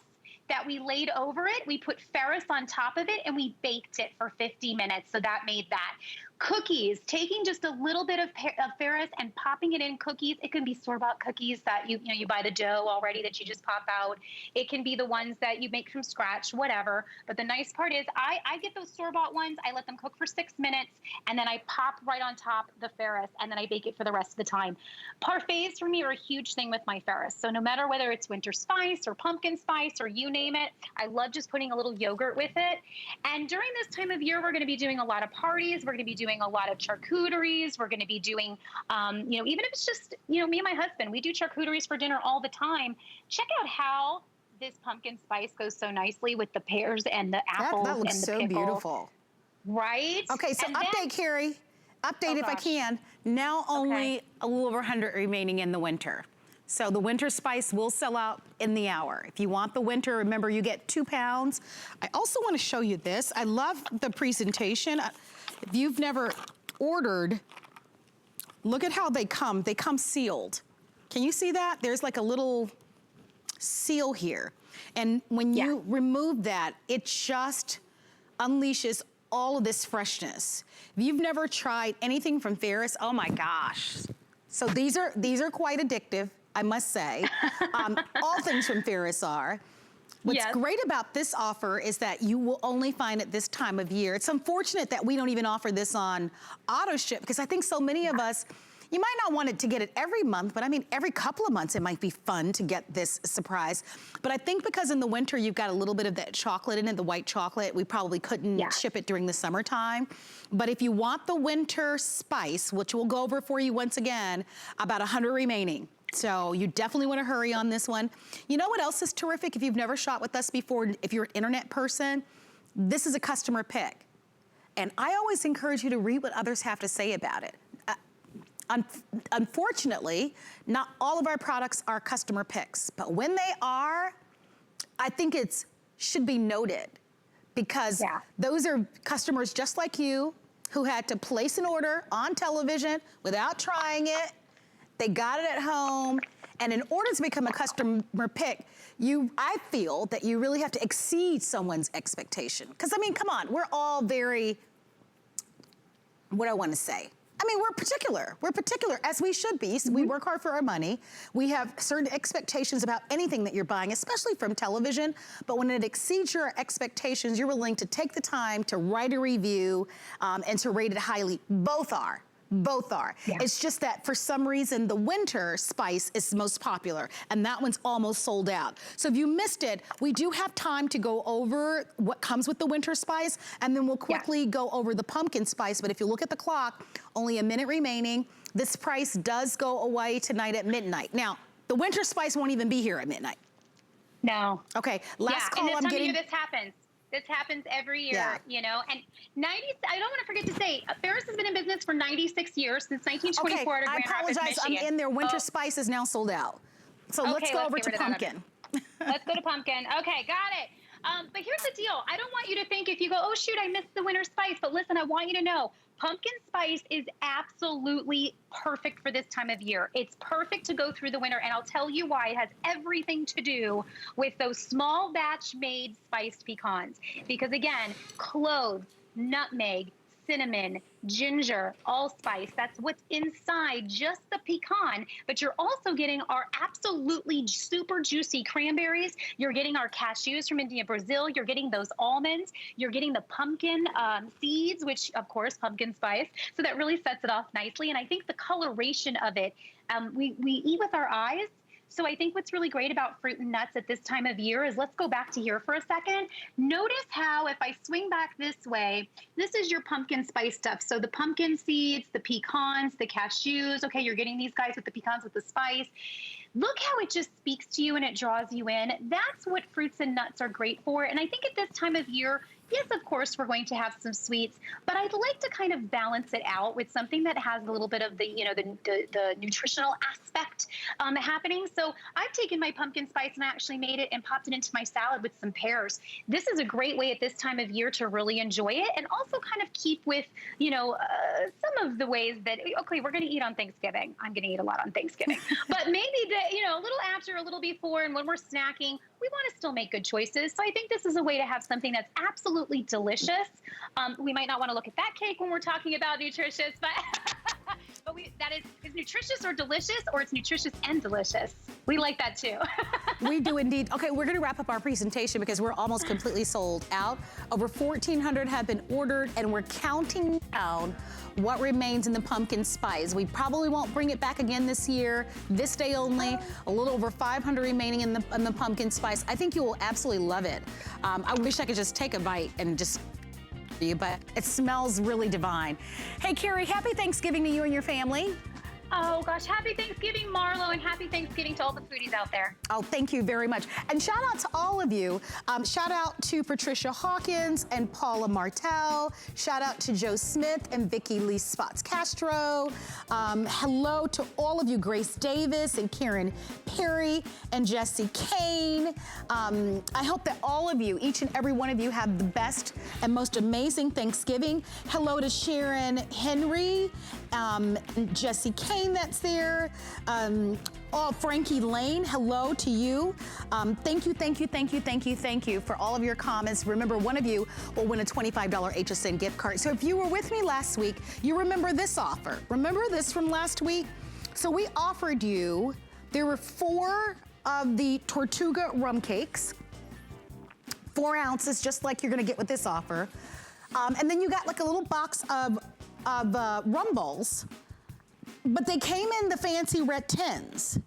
that we laid over it. We put Ferris on top of it and we baked it for 50 minutes. So that made that. Cookies, taking just a little bit of Ferris and popping it in cookies. It can be store-bought cookies that you buy the dough already that you just pop out. It can be the ones that you make from scratch, whatever. But the nice part is I get those store-bought ones. I let them cook for 6 minutes and then I pop right on top the Ferris and then I bake it for the rest of the time. Parfaits for me are a huge thing with my Ferris. So no matter whether it's winter spice or pumpkin spice or you name it, I love just putting a little yogurt with it. And during this time of year, we're going to be doing a lot of parties. We're going to be doing a lot of charcuteries. We're going to be doing, even if it's just, me and my husband, we do charcuteries for dinner all the time. Check out how this pumpkin spice goes so nicely with the pears and the apples that looks and the so pickle. Beautiful. Right? Okay, so and update, then, Carrie. Update if I can. Now only a little over 100 remaining in the winter. So the winter spice will sell out in the hour. If you want the winter, remember you get 2 pounds. I also want to show you this. I love the presentation. If you've never ordered, look at how they come. They come sealed. Can you see that? There's like a little seal here. And when you remove that, it just unleashes all of this freshness. If you've never tried anything from Ferris, oh my gosh. So these are quite addictive, I must say. All things from Ferris are. What's great about this offer is that you will only find it this time of year. It's unfortunate that we don't even offer this on auto ship, because I think so many of us, you might not want it to get it every month, but I mean, every couple of months it might be fun to get this surprise. But I think because in the winter you've got a little bit of that chocolate in it, the white chocolate, we probably couldn't ship it during the summertime. But if you want the winter spice, which we'll go over for you once again, about 100 remaining. So you definitely want to hurry on this one. You know what else is terrific? If you've never shot with us before, if you're an internet person, this is a customer pick. And I always encourage you to read what others have to say about it. Unfortunately, not all of our products are customer picks, but when they are, I think it should be noted, because those are customers just like you who had to place an order on television without trying it. They got it at home, and in order to become a customer pick, I feel that you really have to exceed someone's expectation. Because I mean, come on, we're all very, what do I want to say? I mean, we're particular, as we should be. So we work hard for our money. We have certain expectations about anything that you're buying, especially from television. But when it exceeds your expectations, you're willing to take the time to write a review and to rate it highly. Both are. Yeah. It's just that for some reason, the winter spice is most popular, and that one's almost sold out. So if you missed it, we do have time to go over what comes with the winter spice, and then we'll quickly go over the pumpkin spice. But if you look at the clock, only a minute remaining. This price does go away tonight at midnight. Now, the winter spice won't even be here at midnight. No. Okay, last call. And this time of year, this happens. This happens every year, and I don't want to forget to say, Ferris has been in business for 96 years, since 1924 Okay, I apologize, I'm in there. Winter spice is now sold out. So let's go over to pumpkin. Let's go to pumpkin. Okay, got it. But here's the deal. I don't want you to think if you go, oh shoot, I missed the winter spice, but listen, I want you to know, pumpkin spice is absolutely perfect for this time of year. It's perfect to go through the winter, and I'll tell you why. It has everything to do with those small batch made spiced pecans. Because again, cloves, nutmeg, cinnamon, ginger, allspice. That's what's inside just the pecan, but you're also getting our absolutely super juicy cranberries. You're getting our cashews from India, Brazil. You're getting those almonds. You're getting the pumpkin seeds, which of course, pumpkin spice. So that really sets it off nicely. And I think the coloration of it, we eat with our eyes. So I think what's really great about fruit and nuts at this time of year is, let's go back to here for a second. Notice how if I swing back this way, this is your pumpkin spice stuff. So the pumpkin seeds, the pecans, the cashews. Okay, you're getting these guys with the pecans with the spice. look how it just speaks to you and it draws you in. That's what fruits and nuts are great for. And I think at this time of year, yes, of course, we're going to have some sweets, but I'd like to kind of balance it out with something that has a little bit of the, the nutritional aspect happening. So I've taken my pumpkin spice and I actually made it and popped it into my salad with some pears. This is a great way at this time of year to really enjoy it and also kind of keep with, some of the ways that, okay, we're going to eat on Thanksgiving. I'm going to eat a lot on Thanksgiving, but maybe a little after, a little before, and when we're snacking, we want to still make good choices. So I think this is a way to have something that's absolutely delicious. We might not want to look at that cake when we're talking about nutritious, but that is nutritious or delicious, or it's nutritious and delicious. We like that too. We do indeed. Okay, we're going to wrap up our presentation because we're almost completely sold out. Over 1,400 have been ordered, and we're counting down what remains in the pumpkin spice. We probably won't bring it back again this year. This day only, a little over 500 remaining in the pumpkin spice. I think you will absolutely love it. I wish I could just take a bite and just but it smells really divine. Hey, Carrie, happy Thanksgiving to you and your family. Oh gosh, happy Thanksgiving, Marlo, and happy Thanksgiving to all the foodies out there. Oh, thank you very much. And shout out to all of you. Shout out to Patricia Hawkins and Paula Martell. Shout out to Joe Smith and Vicki Lee Spots Castro. Hello to all of you, Grace Davis and Karen Perry and Jesse Kane. I hope that all of you, each and every one of you, have the best and most amazing Thanksgiving. Hello to Sharon Henry, and Jesse Kane that's there. Frankie Lane, hello to you. Thank you for all of your comments. Remember, one of you will win a $25 HSN gift card. So if you were with me last week, you remember this offer. Remember this from last week? So we offered you, there were 4 of the Tortuga rum cakes, 4 ounces, just like you're gonna get with this offer. And then you got like a little box of rum bowls, but they came in the fancy red tins.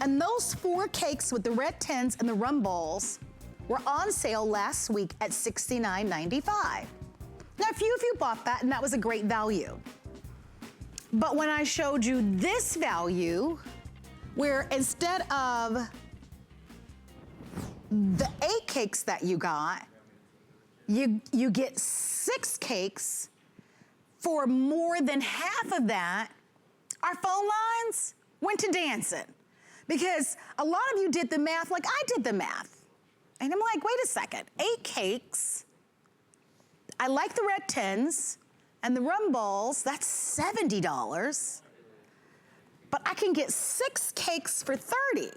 And those 4 cakes with the red tins and the rum bowls were on sale last week at $69.95. Now, a few of you bought that, and that was a great value. But when I showed you this value, where instead of the 8 cakes that you got, you get 6 cakes for more than half of that, our phone lines went to dancing. Because a lot of you did the math like I did the math. And I'm like, wait a second, 8 cakes. I like the red tins and the rum bowls, that's $70. But I can get 6 cakes for $30.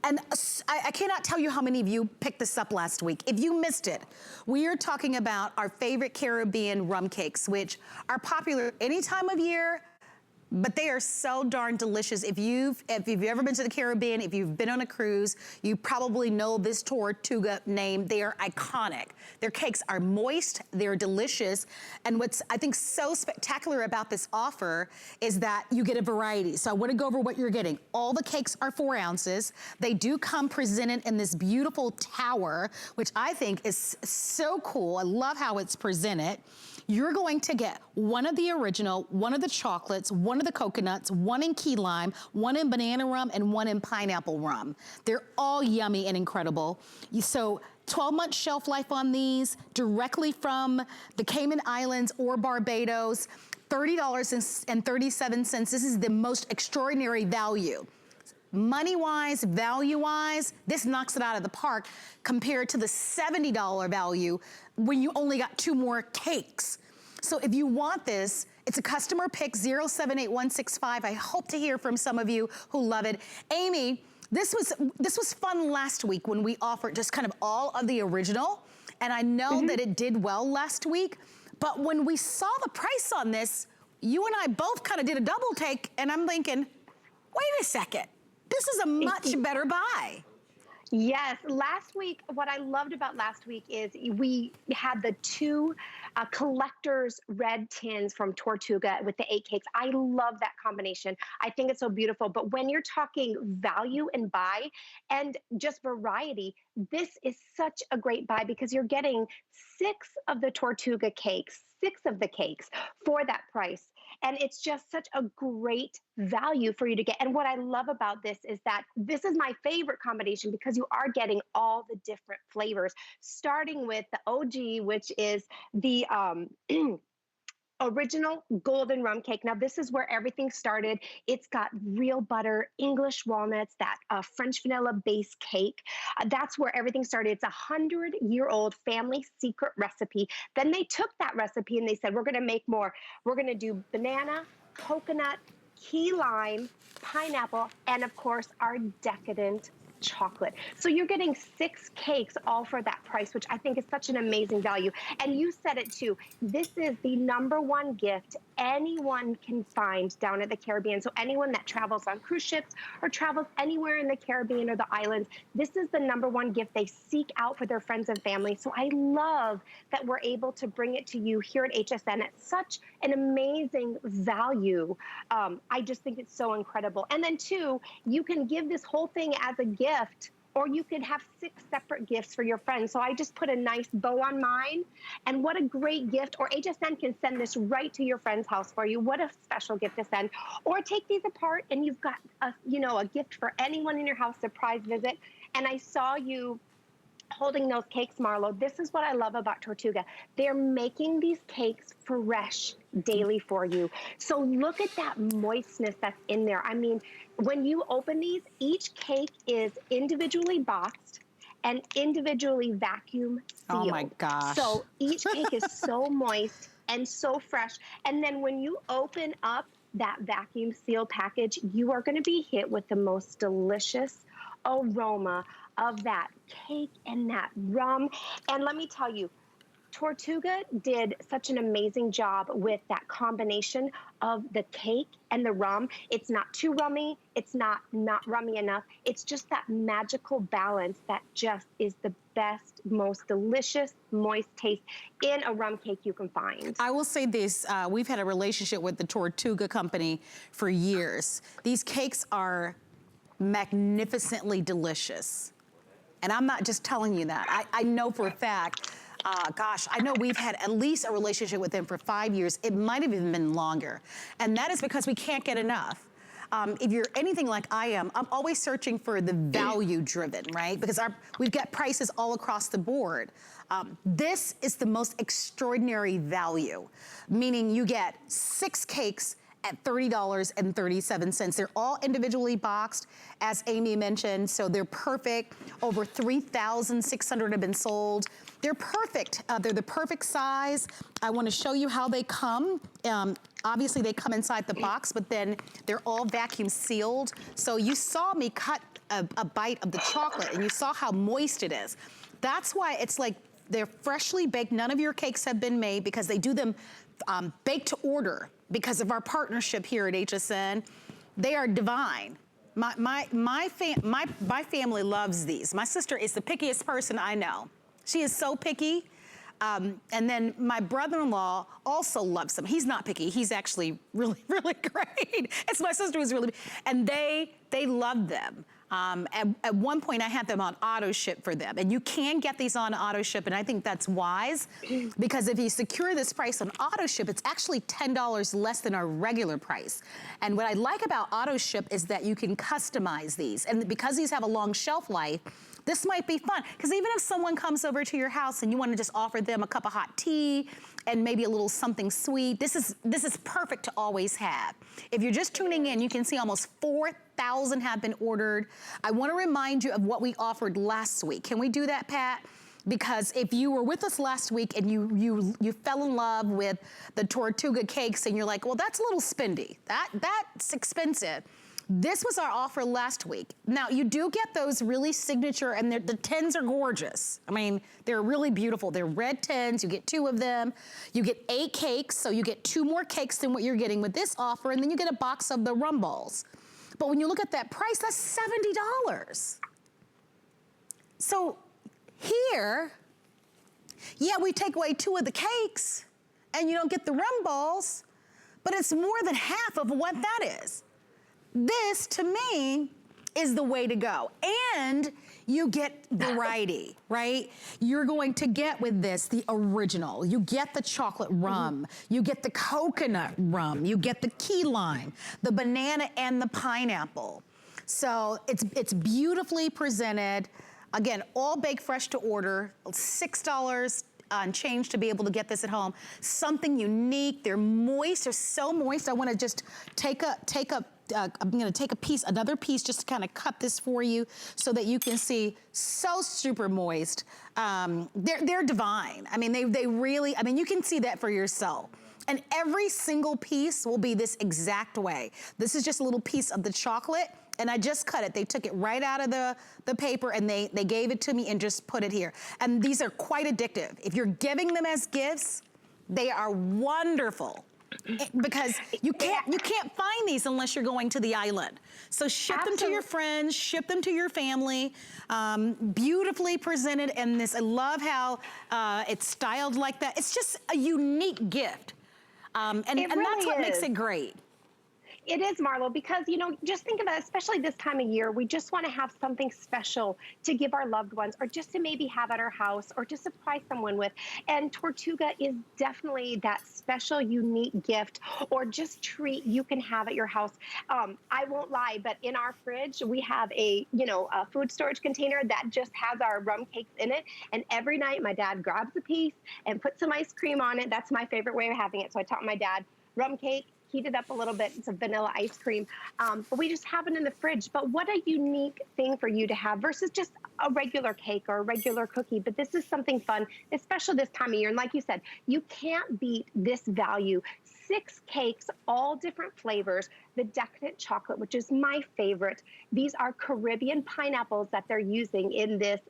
And I cannot tell you how many of you picked this up last week. If you missed it, we are talking about our favorite Caribbean rum cakes, which are popular any time of year, but they are so darn delicious. If you've ever been to the Caribbean, if you've been on a cruise, you probably know this Tortuga name. They are iconic. Their cakes are moist, they're delicious, and what's I think so spectacular about this offer is that you get a variety. So I want to go over what you're getting. All the cakes are 4 ounces. They do come presented in this beautiful tower, which I think is so cool. I love how it's presented. You're going to get 1 of the original, 1 of the chocolates, 1 of the coconuts, 1 in key lime, 1 in banana rum, and 1 in pineapple rum. They're all yummy and incredible. So 12-month shelf life on these, directly from the Cayman Islands or Barbados, $30.37. This is the most extraordinary value. Money-wise, value-wise, this knocks it out of the park compared to the $70 value when you only got 2 more cakes. So if you want this, it's a customer pick 078165. I hope to hear from some of you who love it. Amy, this was fun last week when we offered just kind of all of the original, and I know that it did well last week, but when we saw the price on this, you and I both kind of did a double take, and I'm thinking, wait a second. This is a much better buy. Yes, last week, what I loved about last week is we had the 2 collector's red tins from Tortuga with the 8 cakes. I love that combination. I think it's so beautiful. But when you're talking value and buy and just variety, this is such a great buy because you're getting 6 of the Tortuga cakes, 6 of the cakes for that price. And it's just such a great value for you to get. And what I love about this is that this is my favorite combination because you are getting all the different flavors, starting with the OG, which is the original golden rum cake. Now, this is where everything started. It's got real butter, English walnuts, that French vanilla base cake. That's where everything started. It's a 100-year-old family secret recipe. Then they took that recipe and they said, we're going to make more. We're going to do banana, coconut, key lime, pineapple, and of course, our decadent chocolate. So you're getting 6 cakes all for that price, which I think is such an amazing value. And you said it too. This is the #1 gift anyone can find down at the Caribbean. So anyone that travels on cruise ships or travels anywhere in the Caribbean or the islands, this is the #1 gift they seek out for their friends and family. So I love that we're able to bring it to you here at HSN at such an amazing value. I just think it's so incredible. And then 2, you can give this whole thing as a gift, or you could have 6 separate gifts for your friends. So I just put a nice bow on mine, and what a great gift. Or HSN can send this right to your friend's house for you. What a special gift to send. Or take these apart and you've got a gift for anyone in your house, surprise visit. And I saw you holding those cakes, Marlo. This is what I love about Tortuga. They're making these cakes fresh daily for you. So look at that moistness that's in there. I mean, when you open these, each cake is individually boxed and individually vacuum sealed. Oh my gosh. So each cake is so moist and so fresh. And then when you open up that vacuum sealed package, you are going to be hit with the most delicious aroma of that cake and that rum. And let me tell you, Tortuga did such an amazing job with that combination of the cake and the rum. It's not too rummy. It's not rummy enough. It's just that magical balance that just is the best, most delicious, moist taste in a rum cake you can find. I will say this, we've had a relationship with the Tortuga company for years. These cakes are magnificently delicious. And I'm not just telling you that. I know for a fact, gosh, I know we've had at least a relationship with them for 5 years. It might have even been longer. And that is because we can't get enough. If you're anything like I am, I'm always searching for the value driven, right? Because we've got prices all across the board. This is the most extraordinary value, meaning you get 6 cakes at $30.37. They're all individually boxed, as Amy mentioned, so they're perfect. Over 3,600 have been sold. They're perfect. They're the perfect size. I want to show you how they come. Obviously, they come inside the box, but then they're all vacuum sealed. So you saw me cut a bite of the chocolate, and you saw how moist it is. That's why it's like they're freshly baked. None of your cakes have been made because they do them baked to order. Because of our partnership here at HSN, they are divine. My family loves these. My sister is the pickiest person I know. She is so picky. And then my brother-in-law also loves them. He's not picky. He's actually really, really great. It's my sister who's really, and they love them. At one point, I had them on auto ship for them. And you can get these on auto ship, and I think that's wise. Because if you secure this price on auto ship, it's actually $10 less than our regular price. And what I like about auto ship is that you can customize these. And because these have a long shelf life, this might be fun. Because even if someone comes over to your house and you want to just offer them a cup of hot tea and maybe a little something sweet, this is perfect to always have. If you're just tuning in, you can see almost 4,000 have been ordered. I want to remind you of what we offered last week. Can we do that, Pat? Because if you were with us last week and you fell in love with the Tortuga cakes and you're like, well, that's a little spendy. That's expensive. This was our offer last week. Now, you do get those really signature, and the tins are gorgeous. I mean, they're really beautiful. They're red tins. You get 2 of them. You get 8 cakes, so you get 2 more cakes than what you're getting with this offer, and then you get a box of the rum balls. But when you look at that price, that's $70. So here, yeah, we take away 2 of the cakes, and you don't get the rum balls, but it's more than half of what that is. This, to me, is the way to go. And you get variety, right? You're going to get with this the original. You get the chocolate rum. You get the coconut rum. You get the key lime, the banana, and the pineapple. So it's beautifully presented. Again, all baked fresh to order, $6 and change to be able to get this at home. Something unique. They're moist. They're so moist. I want to just I'm going to take another piece just to kind of cut this for you so that you can see. So super moist. They're divine. I mean, they really, I mean, you can see that for yourself. And every single piece will be this exact way. This is just a little piece of the chocolate, and I just cut it. They took it right out of the paper, and they gave it to me and just put it here. And these are quite addictive. If you're giving them as gifts, they are wonderful. Because you can't find these unless you're going to the island. So ship them to your friends, ship them to your family. Beautifully presented in this. I love how it's styled like that. It's just a unique gift. And that's what makes it great. It is, Marlo, because, you know, just think about it, especially this time of year, we just want to have something special to give our loved ones, or just to maybe have at our house, or to surprise someone with. And Tortuga is definitely that special, unique gift, or just treat you can have at your house. I won't lie, but in our fridge, we have a food storage container that just has our rum cakes in it. And every night, my dad grabs a piece and puts some ice cream on it. That's my favorite way of having it. So I taught my dad, rum cake, heat it up a little bit. It's a vanilla ice cream. But we just have it in the fridge. But what a unique thing for you to have versus just a regular cake or a regular cookie. But this is something fun, especially this time of year. And like you said, you can't beat this value. 6 cakes, all different flavors. The decadent chocolate, which is my favorite. These are Caribbean pineapples that they're using in this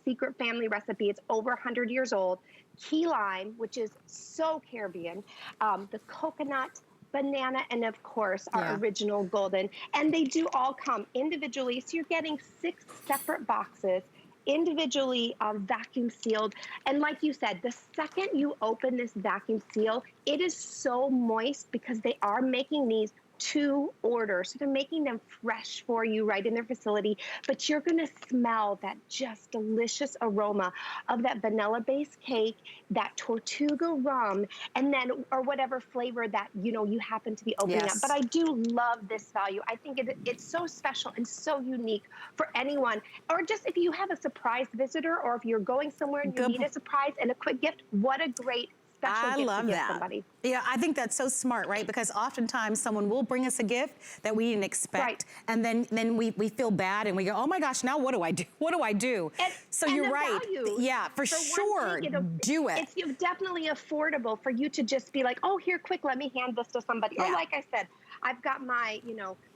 secret family recipe. It's over 100 years old. Key lime, which is so Caribbean. The coconut, banana, and of course our original golden. And they do all come individually. So you're getting 6 separate boxes, individually vacuum sealed. And like you said, the second you open this vacuum seal, it is so moist because they are making these to order. So they're making them fresh for you right in their facility, but you're going to smell that just delicious aroma of that vanilla-based cake, that Tortuga rum, and then, or whatever flavor that, you happen to be opening up. But I do love this value. I think it's so special and so unique for anyone, or just if you have a surprise visitor, or if you're going somewhere and you need a surprise and a quick gift, what a great I love that. Somebody. Yeah, I think that's so smart, right? Because oftentimes someone will bring us a gift that we didn't expect, and then we feel bad and we go, oh my gosh, now what do I do? What do I do? So you're right. Yeah, for sure, do it. It's definitely affordable for you to just be like, oh, here, quick, let me hand this to somebody. Or like I said, I've got my,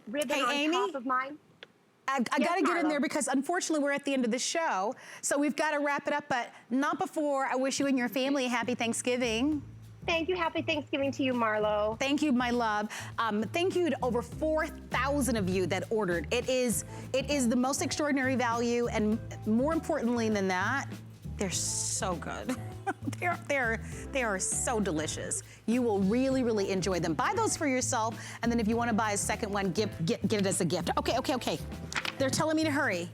ribbon on top of mine. I got to get in there because unfortunately we're at the end of the show. So we've got to wrap it up, but not before I wish you and your family a happy Thanksgiving. Thank you. Happy Thanksgiving to you, Marlo. Thank you, my love. Thank you to over 4,000 of you that ordered. It is the most extraordinary value, and more importantly than that, they're so good. They are so delicious. You will really, really enjoy them. Buy those for yourself, and then if you want to buy a second one, get it as a gift. Okay. They're telling me to hurry.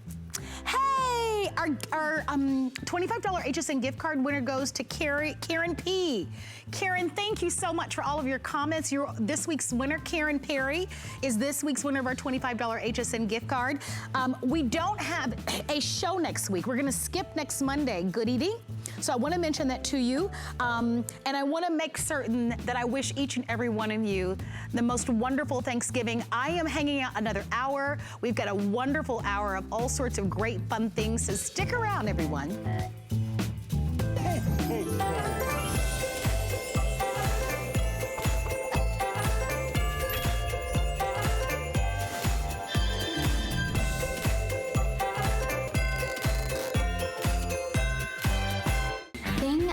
Hey, our $25 HSN gift card winner goes to Karen P. Karen, thank you so much for all of your comments. You're this week's winner. Karen Perry is this week's winner of our $25 HSN gift card. We don't have a show next week. We're going to skip next Monday. Good eating. So I want to mention that to you. And I want to make certain that I wish each and every one of you the most wonderful Thanksgiving. I am hanging out another hour. We've got a wonderful hour of all sorts of great fun things. So stick around, everyone.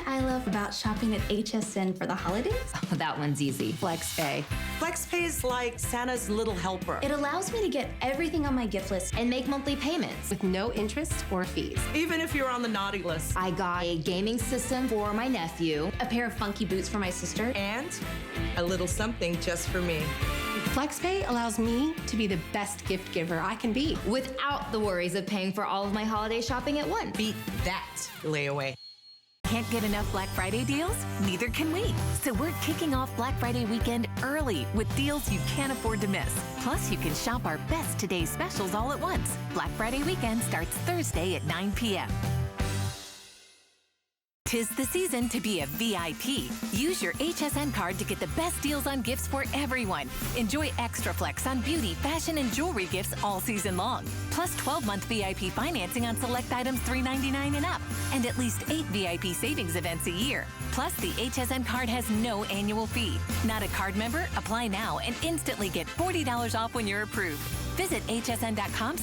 I love about shopping at HSN for the holidays? Oh, that one's easy. FlexPay. FlexPay is like Santa's little helper. It allows me to get everything on my gift list and make monthly payments with no interest or fees. Even if you're on the naughty list. I got a gaming system for my nephew, a pair of funky boots for my sister, and a little something just for me. FlexPay allows me to be the best gift giver I can be. Without the worries of paying for all of my holiday shopping at once. Beat that layaway. Can't get enough Black Friday deals? Neither can we. So we're kicking off Black Friday weekend early with deals you can't afford to miss. Plus, you can shop our best today's specials all at once. Black Friday weekend starts Thursday at 9 p.m. 'Tis the season to be a VIP. Use your HSN card to get the best deals on gifts for everyone. Enjoy extra flex on beauty, fashion, and jewelry gifts all season long. Plus 12-month VIP financing on select items $3.99 and up. And at least 8 VIP savings events a year. Plus, the HSN card has no annual fee. Not a card member? Apply now and instantly get $40 off when you're approved. Visit hsn.com/.